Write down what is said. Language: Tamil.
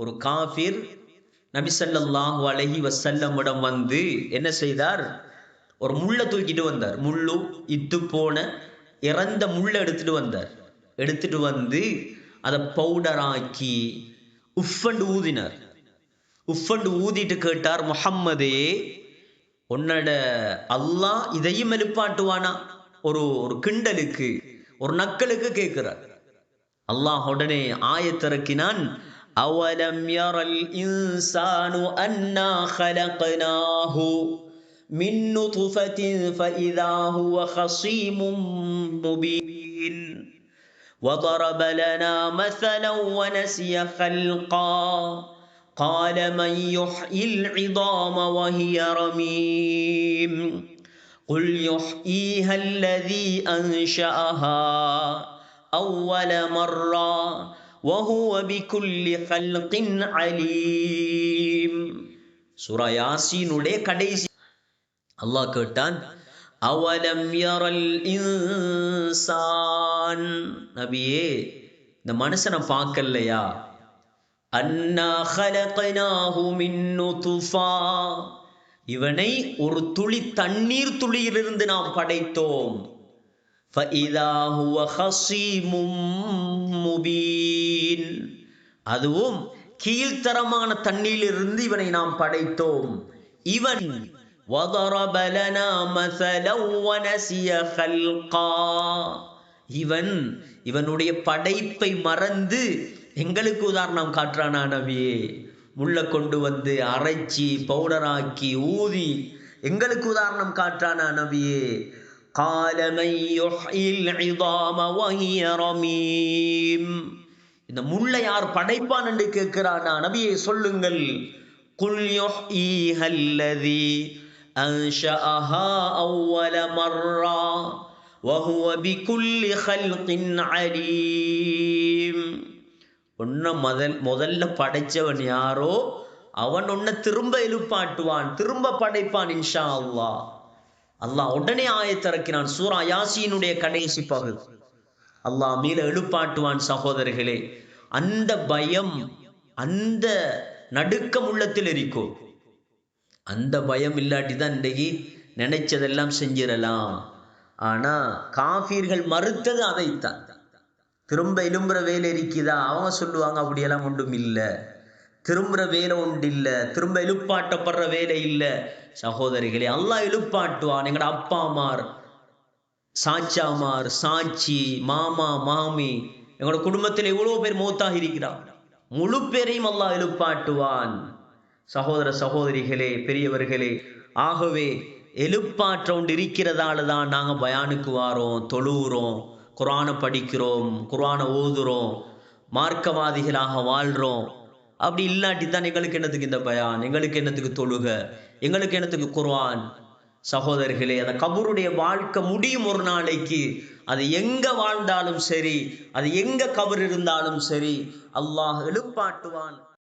ஒரு காஃபிர் நபி ஸல்லல்லாஹு அலைஹி வஸல்லமிடம் வந்து என்ன செய்தார்? ஒரு முள்ளை தூக்கிட்டு வந்தார். முள்ளு இத்து போன இறந்த முள்ளை எடுத்துட்டு வந்தார். எடுத்துட்டு வந்து அதை பவுடராக்கி உஃபண்டு ஊதினார். உஃபண்டு ஊதிட்டு கேட்டார், முஹம்மதே, உன்னோட அல்லாஹ் இதையும் எழுப்பாட்டுவானா? ஒரு கிண்டலுக்கு, ஒரு நக்கலுக்கு கேட்கிறார். அல்லாஹ் உடனே ஆயத்திறக்கினான், அவலம் யரல் இன்சானு அன்னா خلقناஹு மின் நுத்ஃபத்தின் ஃபஇதா ஹுவ ஹஸீமும் முபீன் وضرب لنا مثلا ونسي خلقا قال من يحيي العظام وهي رميم قل يحييها الذي أنشأها أول مرة وهو بكل خلق عليم. சூரா யாசீனுடைய கடைசி அல்லாஹ் கேட்டான், அவலம் யரல் இன்சான், நபியே இந்த மனுஷனை பார்க்கலையா? அன்னா خلقناه من نطفة, இவனை ஒரு துளி தண்ணீர் துளியிலிருந்து நாம் படைத்தோம். فإذا هو خصيم مبين, அதுவும் கீழ்த்தரமான தண்ணீரிலிருந்து இவனை நாம் படைத்தோம். இவன் وضرب لنا مثلا ونسي خلقا, இவனுடைய படைப்பை மறந்து எங்களுக்கு உதாரணம் காட்டுறானா நபியே? முள்ளை கொண்டு வந்து அரைச்சி பவுடராக்கி ஊதி எங்களுக்கு உதாரணம் காட்டுறானா நபியே? قال من يحيي العظام وهي رميم, இந்த முள்ளை யார் படைப்பான் என்று கேட்கிறானா? நபியே சொல்லுங்கள், قل يحييها الذي أنشأها أول مرة وهو بكل خلق عليم. உன்னை முதல்ல படைச்சவன் யாரோ அவன் உன்னை திரும்ப எழுப்பாட்டுவான், திரும்ப படைப்பான் இன்ஷா அல்லாஹ். அல்லாஹ் உடனே ஆயத்திறக்கினான். சூரா யாசீனுடைய கடைசி பகுதி. அல்லாஹ் மீள எழுப்பாட்டுவான். சகோதரர்களே, அந்த பயம், அந்த நடுக்கம் உள்ளத்தில் இருக்கும். அந்த பயம் இல்லாட்டி தான் இன்றைக்கு நினைச்சதெல்லாம் செஞ்சிடலாம். ஆனா காஃபிர்கள் மறுத்தது அதைத்தான். திரும்ப எழும்புற வேலை இருக்குதா? அவங்க சொல்லுவாங்க அப்படியெல்லாம் ஒன்றும் இல்லை, திரும்புற வேலை ஒன்று இல்லை, திரும்ப எழுப்பாட்டப்படுற வேலை இல்லை. சகோதரிகளே, அல்லாஹ் எழுப்பாட்டுவான். எங்கட அப்பாமார், சாச்சாமார், சாட்சி, மாமா, மாமி, எங்களோட குடும்பத்தில் எவ்வளோ பேர் மௌத்தாக இருக்கிறான், முழு பேரையும் அல்லாஹ் எழுப்பாட்டுவான். சகோதர சகோதரிகளே, பெரியவர்களே, ஆகவே எழுப்பாற்ற ஒன்று இருக்கிறதால தான் நாங்கள் பயானுக்கு வாரோம், தொழுகிறோம், குர்ஆனை படிக்கிறோம், குர்ஆனை ஓதுறோம், மார்க்கவாதிகளாக வாழ்கிறோம். அப்படி இல்லாட்டி தான் எங்களுக்கு என்னத்துக்கு இந்த பயான், எங்களுக்கு என்னத்துக்கு தொழுக, எங்களுக்கு என்னத்துக்கு குர்ஆன்? சகோதரர்களே, அந்த கபருடைய வாழ்க்கை முடியும் ஒரு நாளைக்கு. அது எங்க வாழ்ந்தாலும் சரி, அது எங்க கபர் இருந்தாலும் சரி, அல்லாஹ் எழுப்பாட்டுவான்.